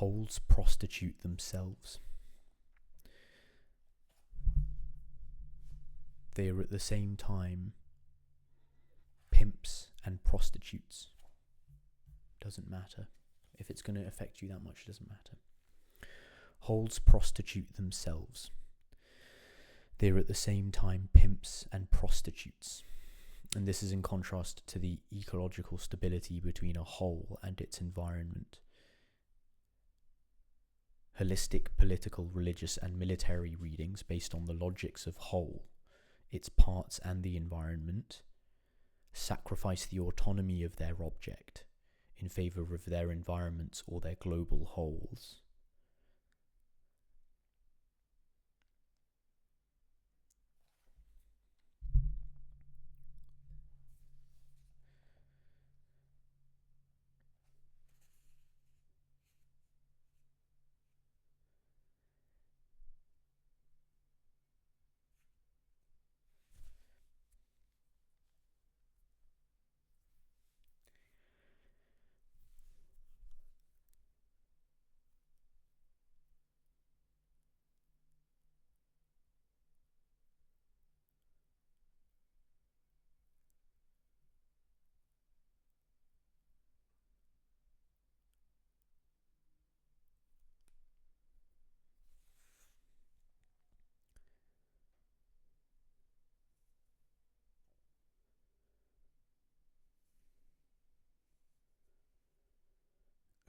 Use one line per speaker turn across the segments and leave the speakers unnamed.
Wholes prostitute themselves. They are at the same time pimps and prostitutes. Doesn't matter. If it's going to affect you that much, it doesn't matter. Wholes prostitute themselves. They are at the same time pimps and prostitutes. And this is in contrast to the ecological stability between a whole and its environment. Holistic political, religious, and military readings based on the logics of whole, its parts and the environment, sacrifice the autonomy of their object in favour of their environments or their global wholes.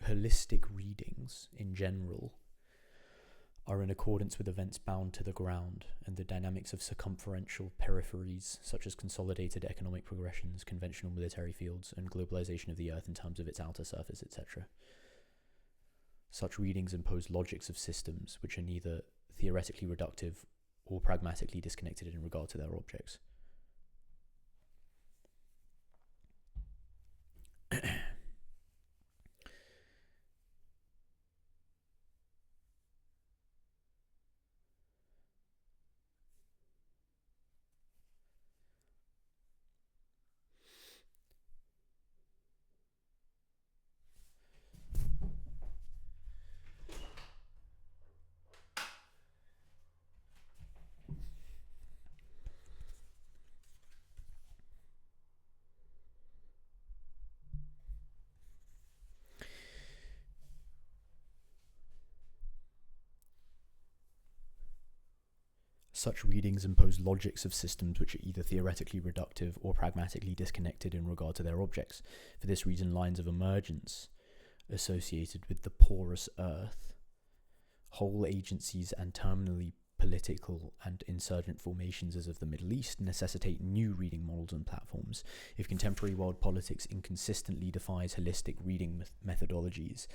Holistic readings, in general, are in accordance with events bound to the ground and the dynamics of circumferential peripheries, such as consolidated economic progressions, conventional military fields, and globalization of the Earth in terms of its outer surface, etc. Such readings impose logics of systems which are neither theoretically reductive or pragmatically disconnected in regard to their objects. Such readings impose logics of systems which are either theoretically reductive or pragmatically disconnected in regard to their objects. For this reason, lines of emergence associated with the porous Earth, whole agencies, and terminally political and insurgent formations as of the Middle East necessitate new reading models and platforms. If contemporary world politics inconsistently defies holistic reading methodologies,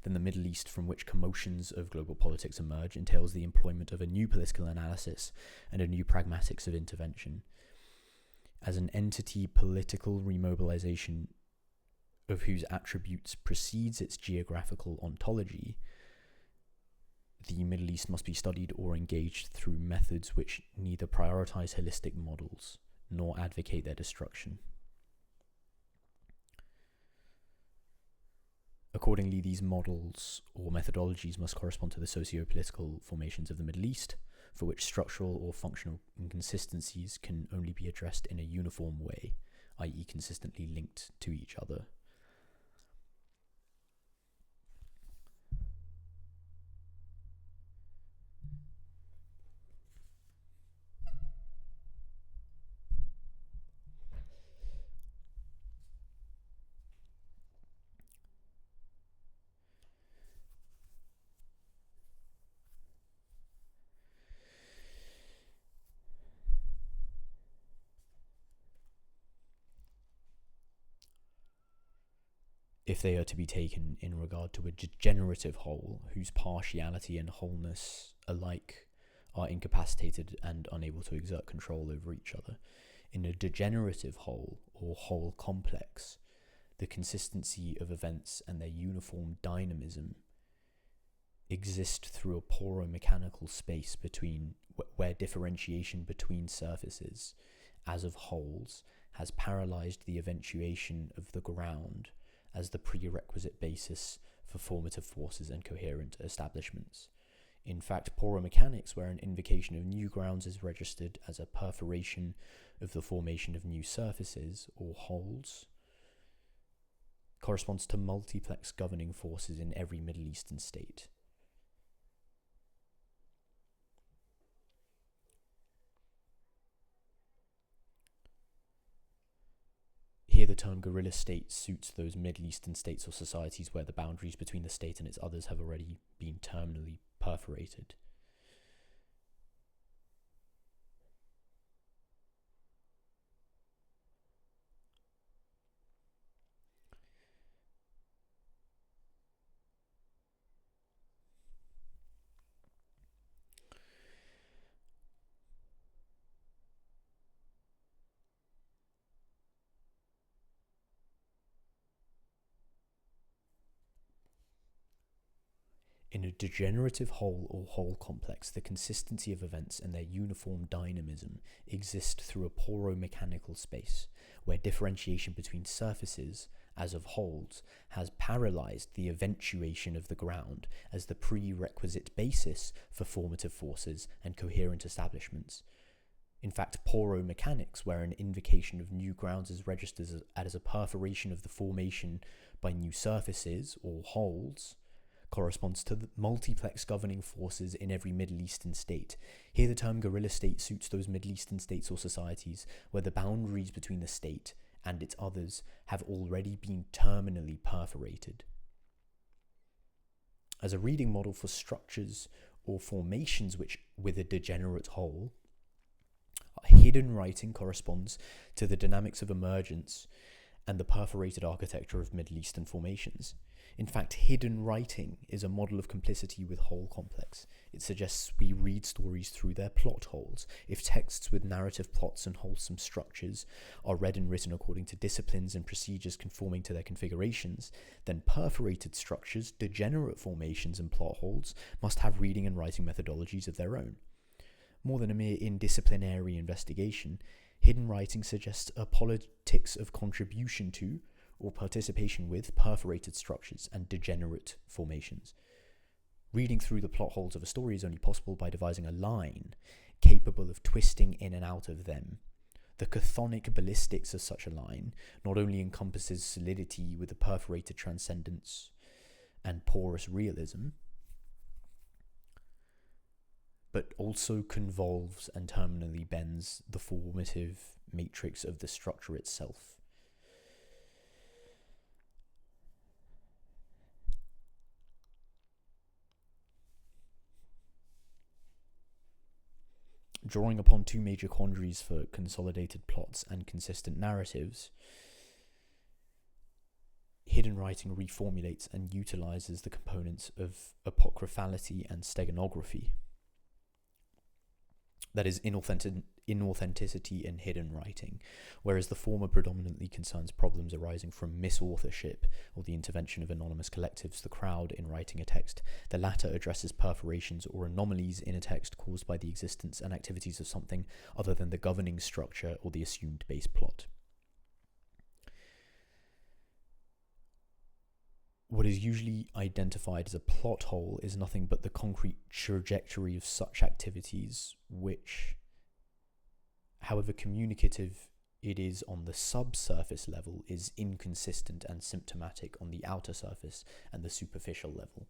then the Middle East, from which commotions of global politics emerge, entails the employment of a new political analysis and a new pragmatics of intervention. As an entity, political remobilization of whose attributes precedes its geographical ontology, the Middle East must be studied or engaged through methods which neither prioritize holistic models nor advocate their destruction. Accordingly, these models or methodologies must correspond to the socio-political formations of the Middle East, for which structural or functional inconsistencies can only be addressed in a uniform way, i.e. consistently linked to each other. If they are to be taken in regard to a degenerative whole whose partiality and wholeness alike are incapacitated and unable to exert control over each other. In a degenerative whole or whole complex, the consistency of events and their uniform dynamism exist through a poromechanical space between where differentiation between surfaces, as of wholes, has paralyzed the eventuation of the ground as the prerequisite basis for formative forces and coherent establishments. In fact, poromechanics, where an invocation of new grounds is registered as a perforation of the formation of new surfaces or holes, corresponds to multiplex governing forces in every Middle Eastern state. Here the term guerrilla state suits those Middle Eastern states or societies where the boundaries between the state and its others have already been terminally perforated. In a degenerative whole or whole complex, the consistency of events and their uniform dynamism exist through a poromechanical space, where differentiation between surfaces, as of wholes, has paralysed the eventuation of the ground as the prerequisite basis for formative forces and coherent establishments. In fact, poromechanics, where an invocation of new grounds is registered as a perforation of the formation by new surfaces or holes, corresponds to the multiplex governing forces in every Middle Eastern state. Here the term guerrilla state suits those Middle Eastern states or societies where the boundaries between the state and its others have already been terminally perforated. As a reading model for structures or formations which with a degenerate whole, hidden writing corresponds to the dynamics of emergence and the perforated architecture of Middle Eastern formations. In fact, hidden writing is a model of complicity with whole complex. It suggests we read stories through their plot holes. If texts with narrative plots and wholesome structures are read and written according to disciplines and procedures conforming to their configurations, then perforated structures, degenerate formations and plot holes must have reading and writing methodologies of their own. More than a mere indisciplinary investigation, hidden writing suggests a politics of contribution to or participation with perforated structures and degenerate formations. Reading through the plot holes of a story is only possible by devising a line capable of twisting in and out of them. The chthonic ballistics of such a line not only encompasses solidity with a perforated transcendence and porous realism, but also convolves and terminally bends the formative matrix of the structure itself. Drawing upon two major quandaries for consolidated plots and consistent narratives, hidden writing reformulates and utilizes the components of apocryphality and steganography. That is, inauthenticity in hidden writing, whereas the former predominantly concerns problems arising from misauthorship or the intervention of anonymous collectives, the crowd, in writing a text. The latter addresses perforations or anomalies in a text caused by the existence and activities of something other than the governing structure or the assumed base plot. What is usually identified as a plot hole is nothing but the concrete trajectory of such activities, which, however communicative it is on the subsurface level, is inconsistent and symptomatic on the outer surface and the superficial level.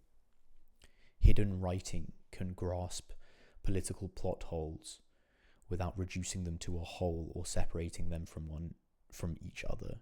Hidden writing can grasp political plot holes without reducing them to a whole or separating them from each other.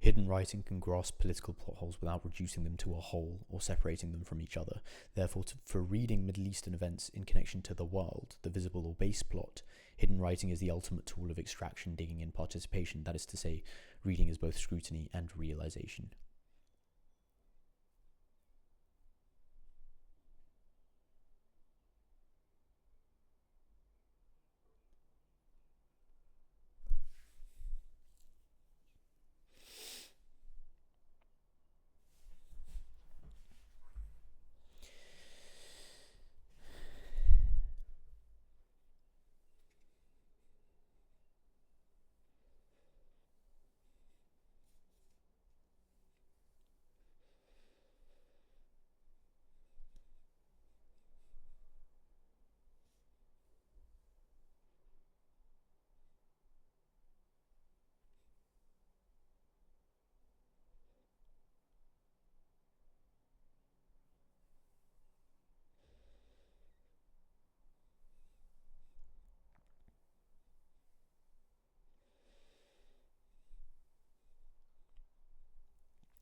Hidden writing can grasp political plot holes without reducing them to a whole or separating them from each other. Therefore, for reading Middle Eastern events in connection to the world, the visible or base plot, hidden writing is the ultimate tool of extraction, digging, and participation. That is to say, reading is both scrutiny and realization.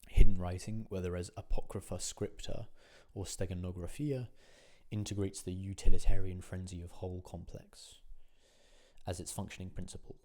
Hidden writing, whether as apocrypha scripta or steganographia, integrates the utilitarian frenzy of whole complex as its functioning principle.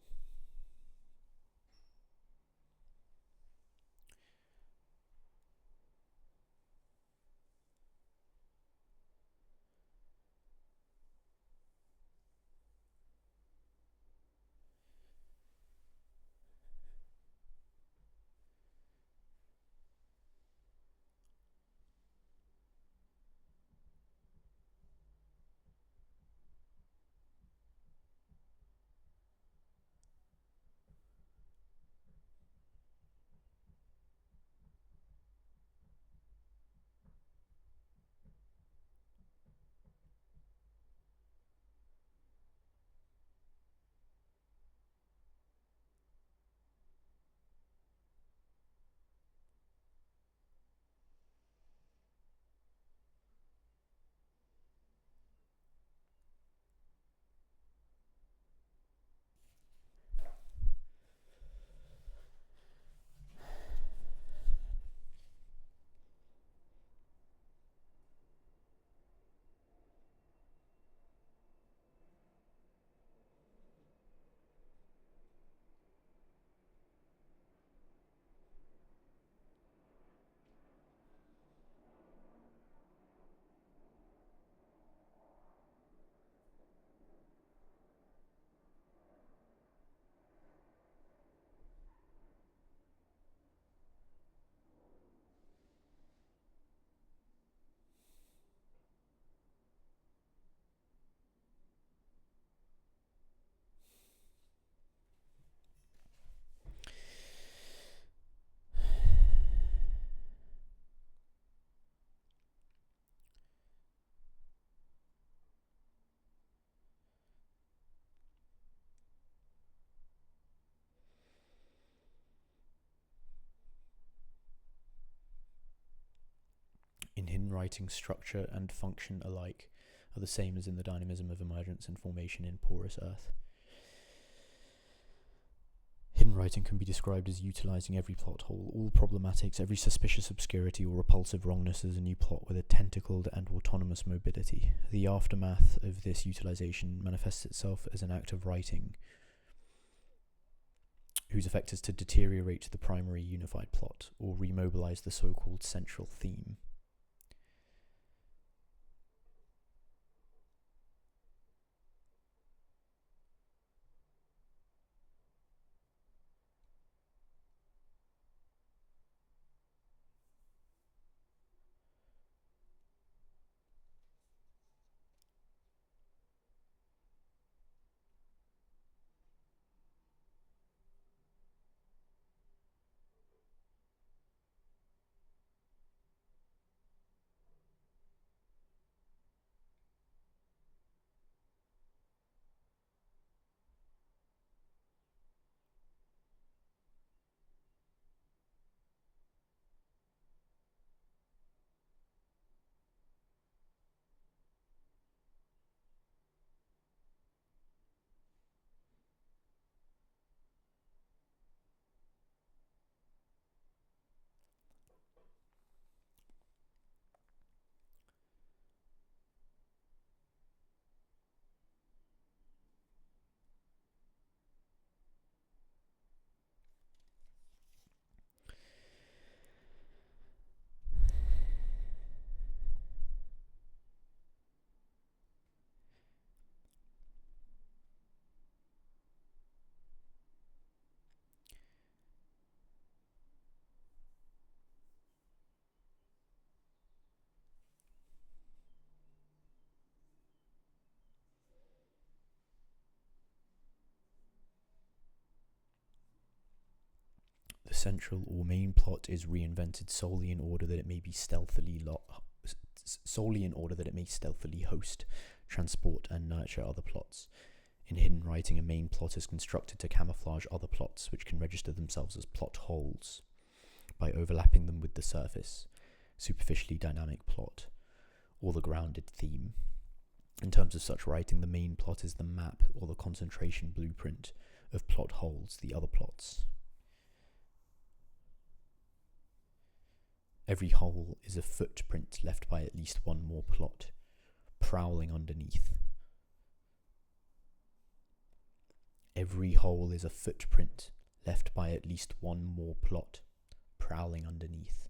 In hidden writing, structure and function alike are the same as in the dynamism of emergence and formation in porous earth. Hidden writing can be described as utilizing every plot hole, all problematics, every suspicious obscurity or repulsive wrongness as a new plot with a tentacled and autonomous mobility. The aftermath of this utilization manifests itself as an act of writing whose effect is to deteriorate the primary unified plot or remobilize the so-called central theme. central or main plot is reinvented solely in order that it may stealthily host, transport, and nurture other plots. In hidden writing, a main plot is constructed to camouflage other plots, which can register themselves as plot holes by overlapping them with the surface, superficially dynamic plot, or the grounded theme. In terms of such writing, the main plot is the map or the concentration blueprint of plot holes, the other plots. Every hole is a footprint left by at least one more plot, prowling underneath. Every hole is a footprint left by at least one more plot, prowling underneath.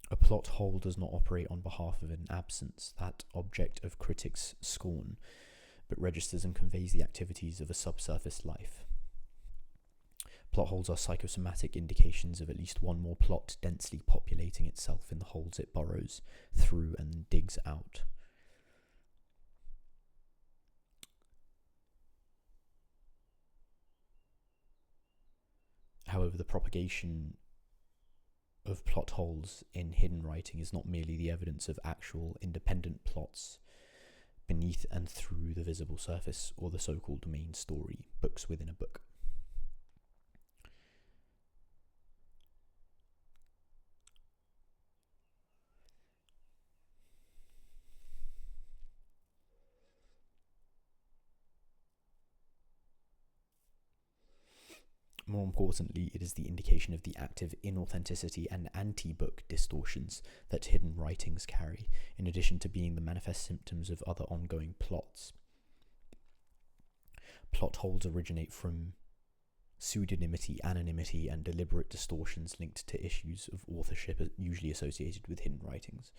A plot hole does not operate on behalf of an absence, that object of critics' scorn, but registers and conveys the activities of a subsurface life. Plot holes are psychosomatic indications of at least one more plot densely populating itself in the holes it burrows through and digs out. However, the propagation of plot holes in hidden writing is not merely the evidence of actual independent plots beneath and through the visible surface or the so-called main story, books within a book. More importantly, it is the indication of the active inauthenticity and anti-book distortions that hidden writings carry, in addition to being the manifest symptoms of other ongoing plots. Plot holes originate from pseudonymity, anonymity, and deliberate distortions linked to issues of authorship usually associated with hidden writings.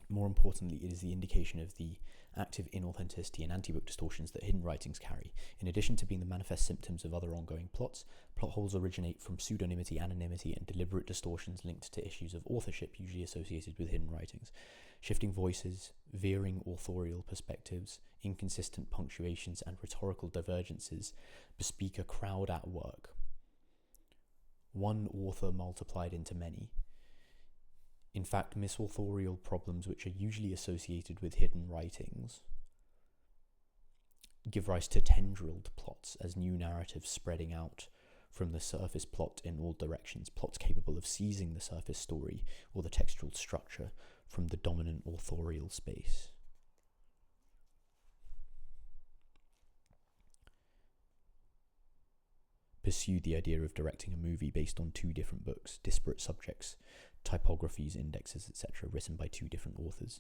More importantly, it is the indication of the active inauthenticity and anti-book distortions that hidden writings carry. In addition to being the manifest symptoms of other ongoing plots, plot holes originate from pseudonymity, anonymity, and deliberate distortions linked to issues of authorship usually associated with hidden writings. Shifting voices, veering authorial perspectives, inconsistent punctuations, and rhetorical divergences bespeak a crowd at work. One author multiplied into many. In fact, misauthorial problems, which are usually associated with hidden writings, give rise to tendrilled plots as new narratives spreading out from the surface plot in all directions, plots capable of seizing the surface story or the textual structure from the dominant authorial space. Pursue the idea of directing a movie based on two different books, disparate subjects, typographies, indexes, etc., written by two different authors.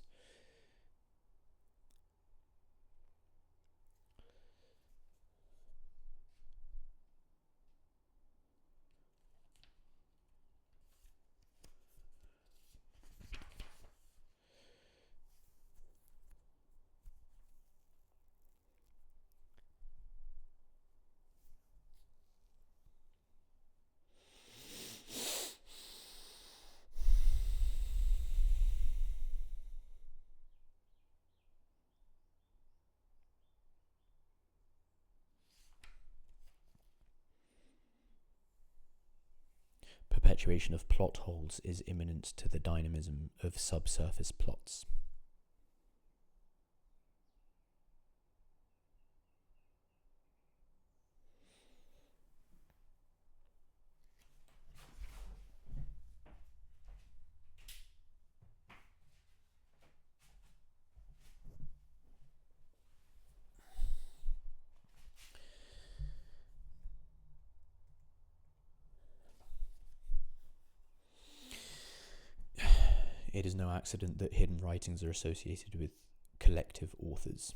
Perpetuation of plot holes is imminent to the dynamism of subsurface plots. It is no accident that hidden writings are associated with collective authors.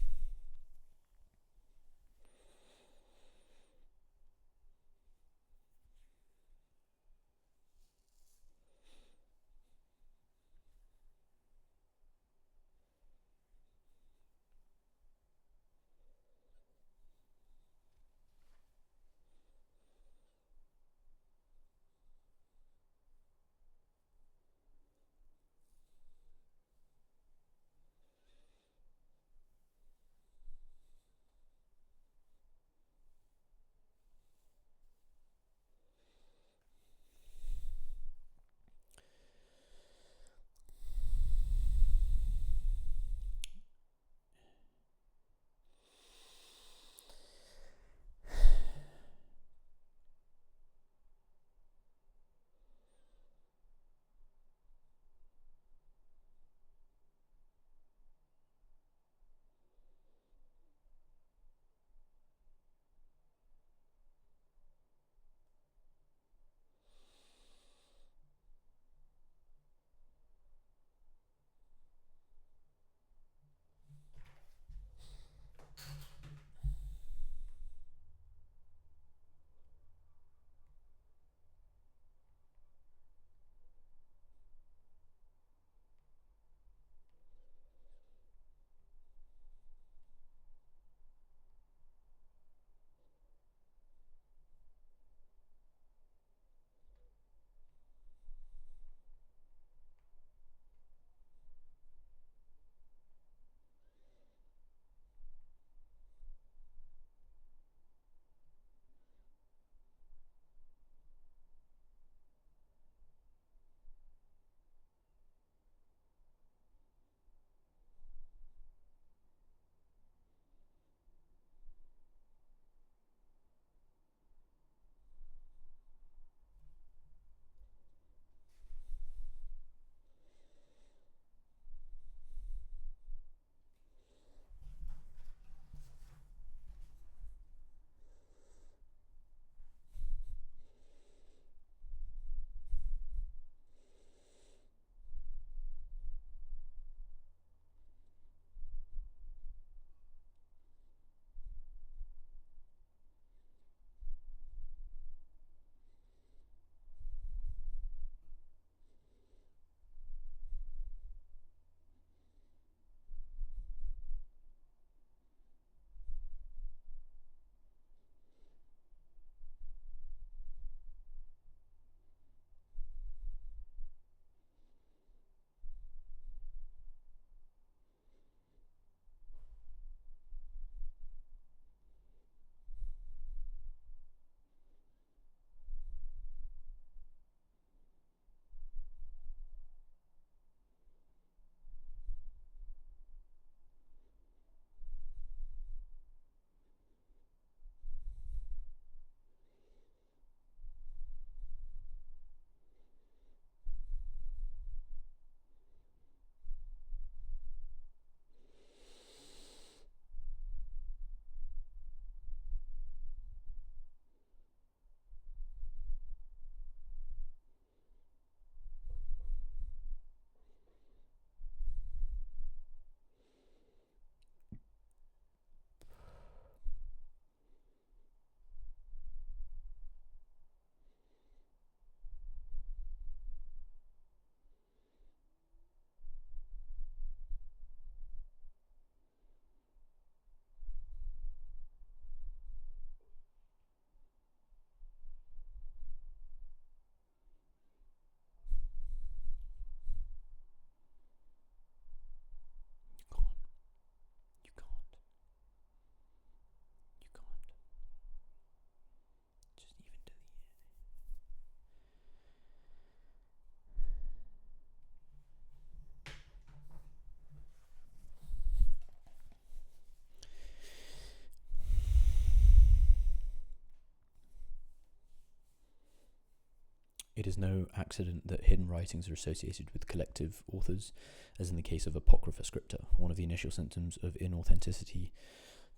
It is no accident that hidden writings are associated with collective authors, as in the case of Apocrypha Scripta. One of the initial symptoms of inauthenticity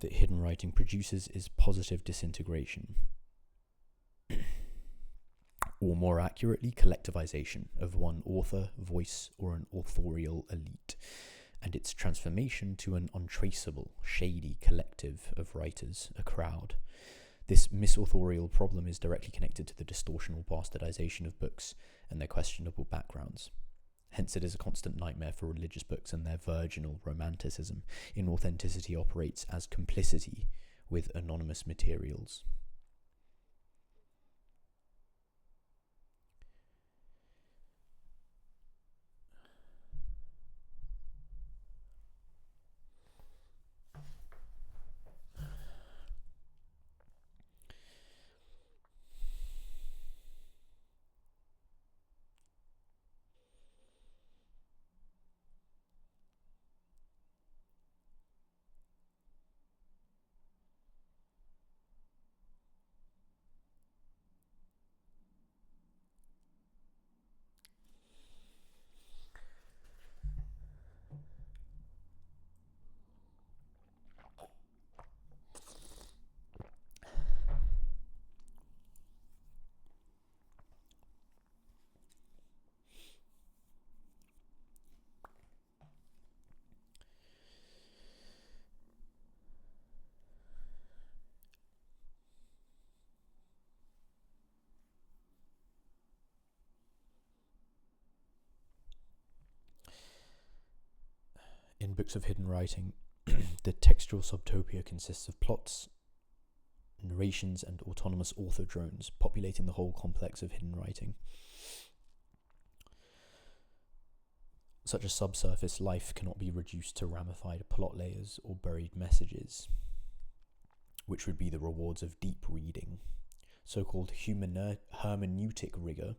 that hidden writing produces is positive disintegration, or more accurately, collectivization of one author, voice, or an authorial elite, and its transformation to an untraceable, shady collective of writers, a crowd. This misauthorial problem is directly connected to the distortion or bastardization of books and their questionable backgrounds. Hence, it is a constant nightmare for religious books and their virginal romanticism. Inauthenticity operates as complicity with anonymous materials. In books of hidden writing, the textual subtopia consists of plots, narrations, and autonomous author drones populating the whole complex of hidden writing. Such a subsurface life cannot be reduced to ramified plot layers or buried messages, which would be the rewards of deep reading. So-called hermeneutic rigor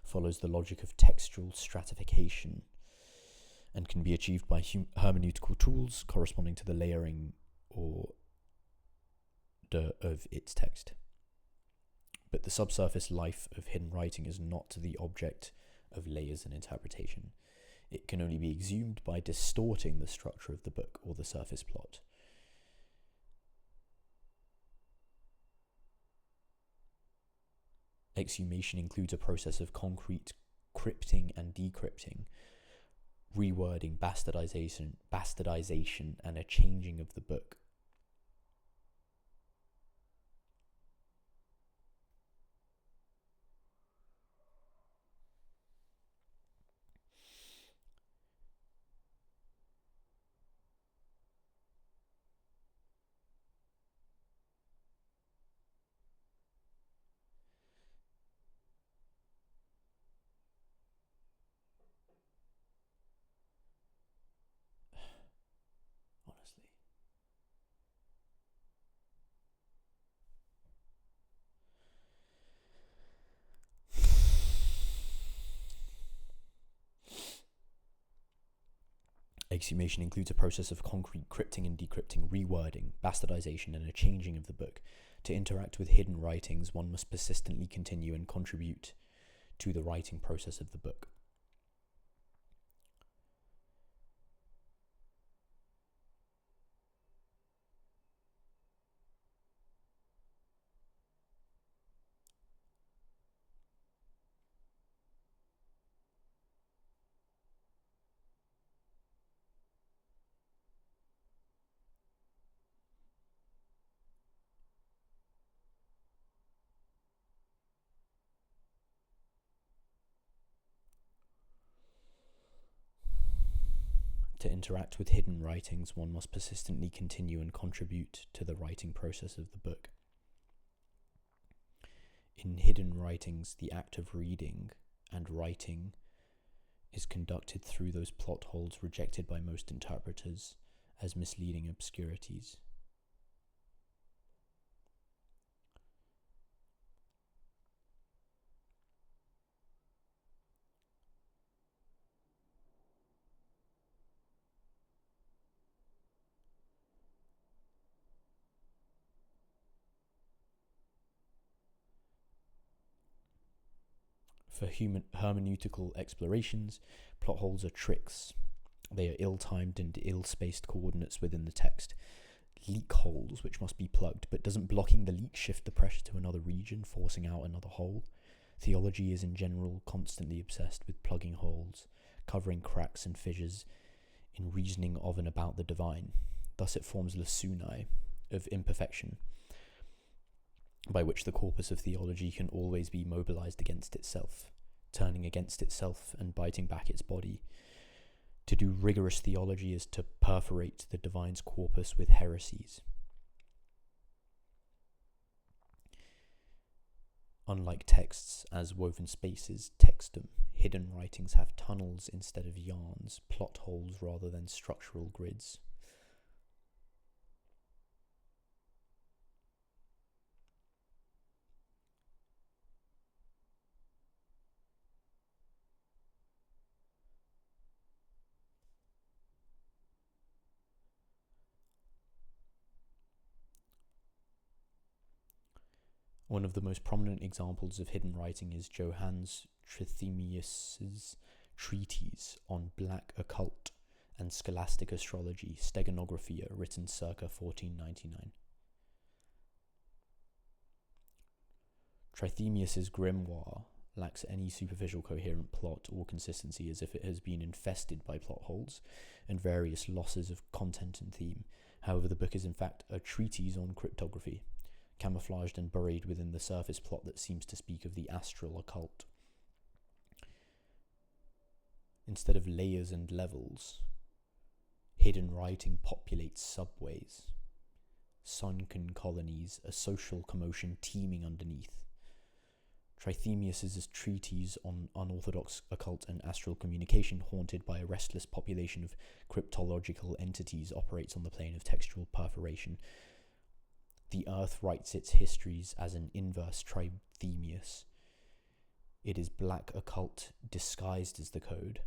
follows the logic of textual stratification and can be achieved by hermeneutical tools corresponding to the layering or of its text. But the subsurface life of hidden writing is not the object of layers and interpretation. It can only be exhumed by distorting the structure of the book or the surface plot. Exhumation includes a process of concrete crypting and decrypting, rewording, bastardization, and a changing of the book. Honestly. Exhumation includes a process of concrete crypting and decrypting, rewording, bastardization, and a changing of the book. To interact with hidden writings, one must persistently continue and contribute to the writing process of the book. To interact with hidden writings, one must persistently continue and contribute to the writing process of the book. In hidden writings, the act of reading and writing is conducted through those plot holes rejected by most interpreters as misleading obscurities. For hermeneutical explorations, plot holes are tricks. They are ill-timed and ill-spaced coordinates within the text. Leak holes, which must be plugged, but doesn't blocking the leak shift the pressure to another region, forcing out another hole? Theology is in general constantly obsessed with plugging holes, covering cracks and fissures in reasoning of and about the divine. Thus it forms lacunae of imperfection, by which the corpus of theology can always be mobilized against itself, turning against itself and biting back its body. To do rigorous theology is to perforate the divine's corpus with heresies. Unlike texts as woven spaces, textum, hidden writings have tunnels instead of yarns, plot holes rather than structural grids. One of the most prominent examples of hidden writing is Johannes Trithemius's treatise on black occult and scholastic astrology, Steganographia, written circa 1499. Trithemius's grimoire lacks any superficial coherent plot or consistency, as if it has been infested by plot holes and various losses of content and theme. However, the book is in fact a treatise on cryptography, camouflaged and buried within the surface plot that seems to speak of the astral occult. Instead of layers and levels, hidden writing populates subways, sunken colonies, a social commotion teeming underneath. Trithemius's treatise on unorthodox occult and astral communication, haunted by a restless population of cryptological entities, operates on the plane of textual perforation. The earth writes its histories as an inverse Trithemius. It is black occult disguised as the code.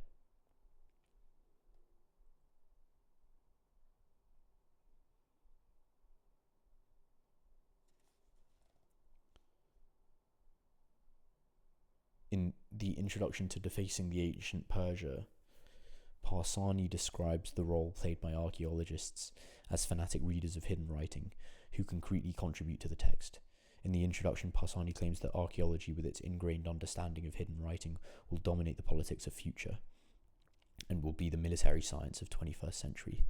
In the introduction to Defacing the Ancient Persia, Parsani describes the role played by archaeologists as fanatic readers of hidden writing, who concretely contribute to the text. In the introduction, Parsani claims that archaeology, with its ingrained understanding of hidden writing, will dominate the politics of future, and will be the military science of 21st century.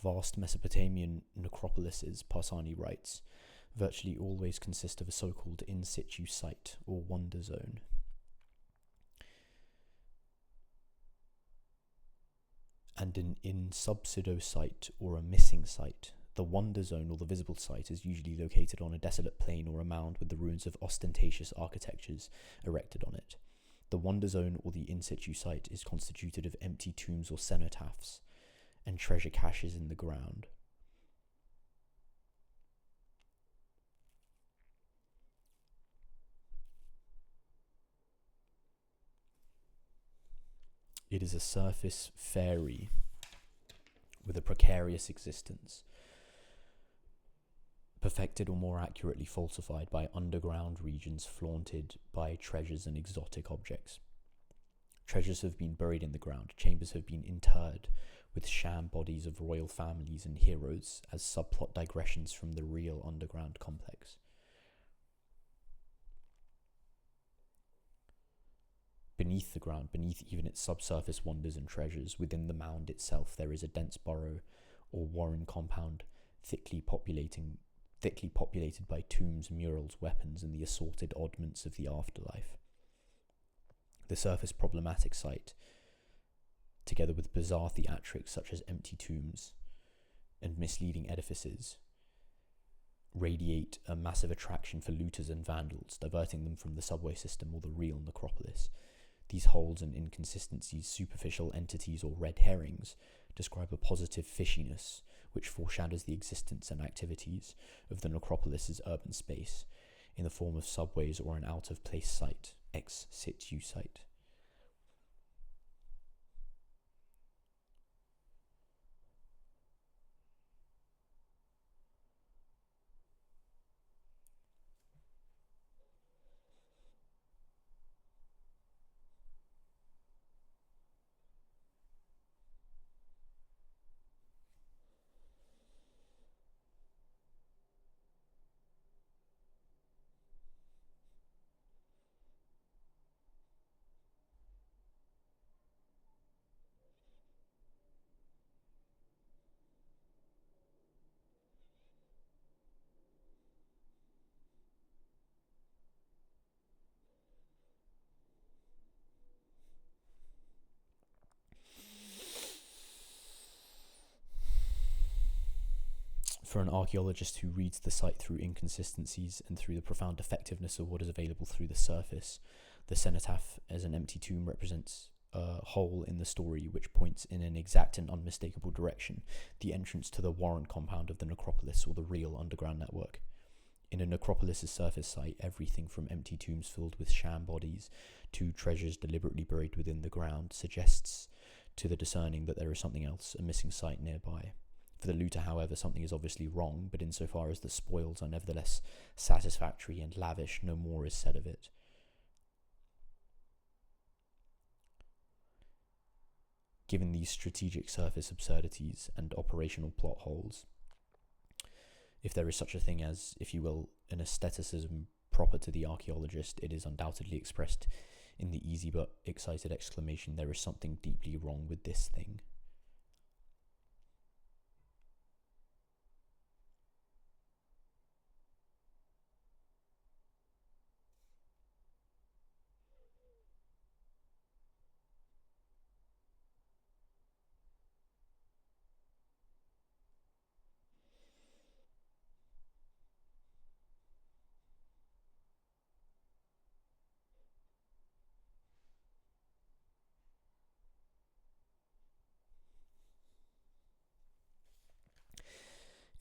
Vast Mesopotamian necropolises, Parsani writes, virtually always consist of a so-called in situ site or wonder zone. And an in subsido site or a missing site. The wonder zone or the visible site is usually located on a desolate plain or a mound with the ruins of ostentatious architectures erected on it. The wonder zone or the in situ site is constituted of empty tombs or cenotaphs and treasure caches in the ground. It is a surface fairy with a precarious existence, perfected or more accurately falsified by underground regions flaunted by treasures and exotic objects. Treasures have been buried in the ground, chambers have been interred with sham bodies of royal families and heroes as subplot digressions from the real underground complex. Beneath the ground, beneath even its subsurface wonders and treasures, within the mound itself there is a dense burrow or warren compound, thickly populated by tombs, murals, weapons, and the assorted oddments of the afterlife. The surface problematic site, together with bizarre theatrics such as empty tombs and misleading edifices, radiate a massive attraction for looters and vandals, diverting them from the subway system or the real necropolis. These holes and inconsistencies, superficial entities or red herrings, describe a positive fishiness which foreshadows the existence and activities of the necropolis's urban space in the form of subways or an out-of-place site, ex situ site. For an archaeologist who reads the site through inconsistencies and through the profound effectiveness of what is available through the surface, the cenotaph as an empty tomb represents a hole in the story which points in an exact and unmistakable direction, the entrance to the warren compound of the necropolis or the real underground network. In a necropolis's surface site, everything from empty tombs filled with sham bodies to treasures deliberately buried within the ground suggests to the discerning that there is something else, a missing site nearby. For the looter, however, something is obviously wrong, but insofar as the spoils are nevertheless satisfactory and lavish, no more is said of it. Given these strategic surface absurdities and operational plot holes, if there is such a thing as, if you will, an aestheticism proper to the archaeologist, it is undoubtedly expressed in the easy but excited exclamation, "There is something deeply wrong with this thing."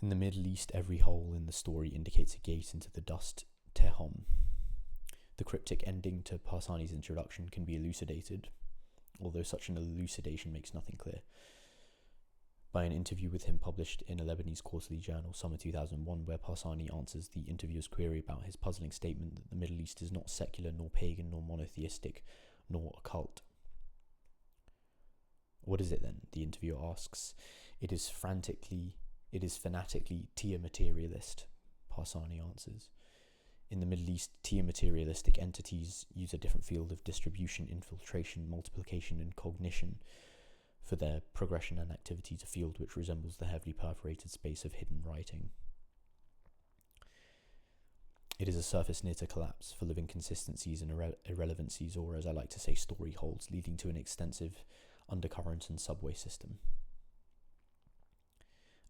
In the Middle East, every hole in the story indicates a gate into the dust Tehom. The cryptic ending to Parsani's introduction can be elucidated, although such an elucidation makes nothing clear, by an interview with him published in a Lebanese quarterly journal, summer 2001, where Parsani answers the interviewer's query about his puzzling statement that the Middle East is not secular, nor pagan, nor monotheistic, nor occult. What is it then? The interviewer asks. It is fanatically Tia materialist, Parsani answers. In the Middle East, Tia materialistic entities use a different field of distribution, infiltration, multiplication, and cognition for their progression and activities, a field which resembles the heavily perforated space of hidden writing. It is a surface near to collapse, full of inconsistencies and irrelevancies, or as I like to say, story holes, leading to an extensive undercurrent and subway system.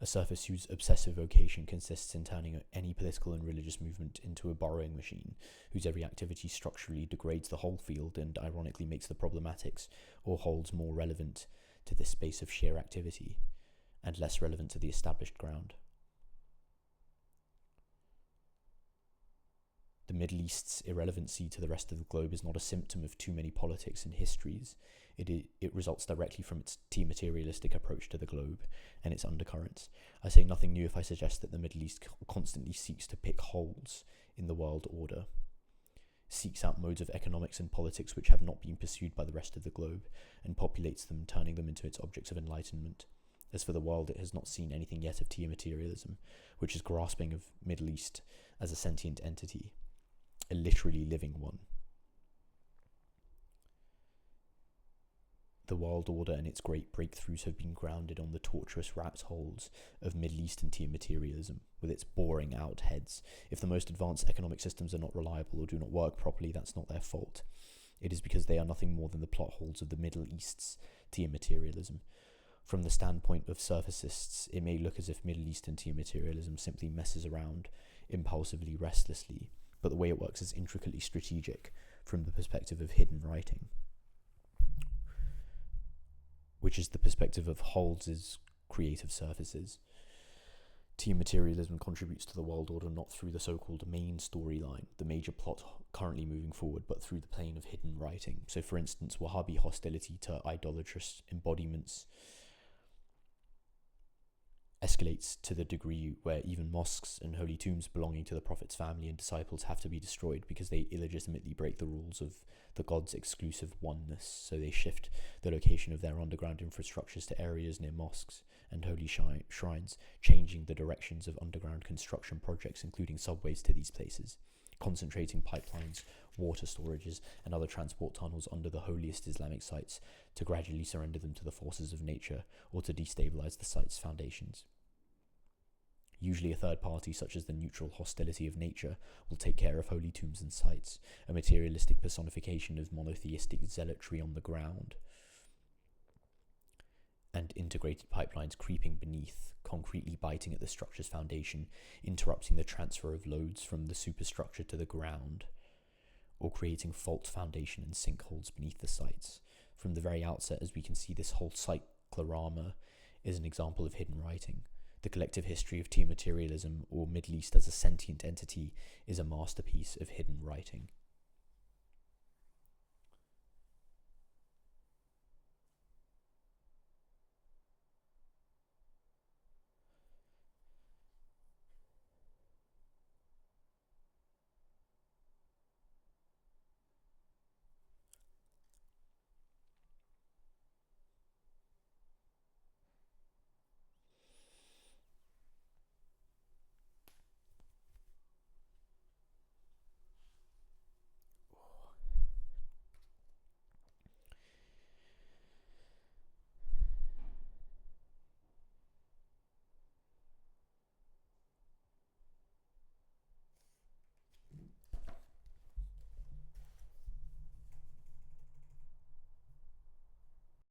A surface whose obsessive vocation consists in turning any political and religious movement into a borrowing machine, whose every activity structurally degrades the whole field and ironically makes the problematics or holes more relevant to this space of sheer activity and less relevant to the established ground. The Middle East's irrelevancy to the rest of the globe is not a symptom of too many politics and histories. It results directly from its materialistic approach to the globe and its undercurrents. I say nothing new if I suggest that the Middle East constantly seeks to pick holes in the world order. seeks out modes of economics and politics which have not been pursued by the rest of the globe, and populates them, turning them into its objects of enlightenment. As for the world, it has not seen anything yet of Tia materialism, which is grasping of Middle East as a sentient entity, a literally living one. The world order and its great breakthroughs have been grounded on the tortuous rat holes of Middle Eastern Tia materialism, with its boring out heads. If the most advanced economic systems are not reliable or do not work properly, that's not their fault. It is because they are nothing more than the plot holes of the Middle East's Tia materialism. From the standpoint of surfacists, it may look as if Middle Eastern Tia materialism simply messes around impulsively, restlessly, but the way it works is intricately strategic from the perspective of hidden writing, which is the perspective of Holz's creative surfaces. Tia materialism contributes to the world order not through the so-called main storyline, the major plot currently moving forward, but through the plane of hidden writing. So, for instance, Wahhabi hostility to idolatrous embodiments escalates to the degree where even mosques and holy tombs belonging to the Prophet's family and disciples have to be destroyed because they illegitimately break the rules of the God's exclusive oneness. So they shift the location of their underground infrastructures to areas near mosques and holy shrines, changing the directions of underground construction projects, including subways to these places, concentrating pipelines, water storages, and other transport tunnels under the holiest Islamic sites to gradually surrender them to the forces of nature or to destabilize the site's foundations. Usually a third party, such as the neutral hostility of nature, will take care of holy tombs and sites, a materialistic personification of monotheistic zealotry on the ground, and integrated pipelines creeping beneath, concretely biting at the structure's foundation, interrupting the transfer of loads from the superstructure to the ground, or creating fault foundation and sinkholes beneath the sites. From the very outset, as we can see, this whole cyclorama is an example of hidden writing. The collective history of Tia materialism, or Middle East as a sentient entity, is a masterpiece of hidden writing.